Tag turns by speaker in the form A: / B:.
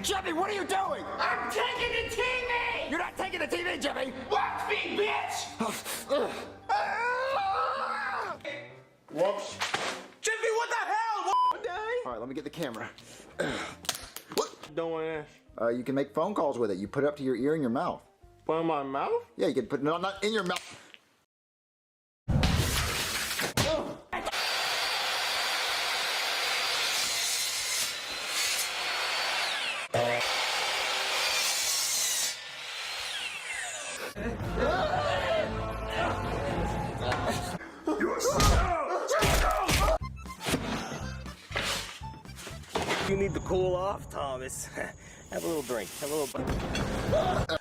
A: Jimmy, what are you doing?
B: I'm taking the TV!
A: You're not taking the TV, Jimmy!
B: Watch me, bitch!
A: Whoops.
B: Jimmy, what the hell? What the hell?
A: All right, let me get the camera.
B: Doing this.
A: You can make phone calls with it. You put it up to your ear and your mouth.
B: Put it in my mouth?
A: Yeah, you can put it not in your mouth.
C: You need to cool off, Thomas. Have a little drink. Have a little.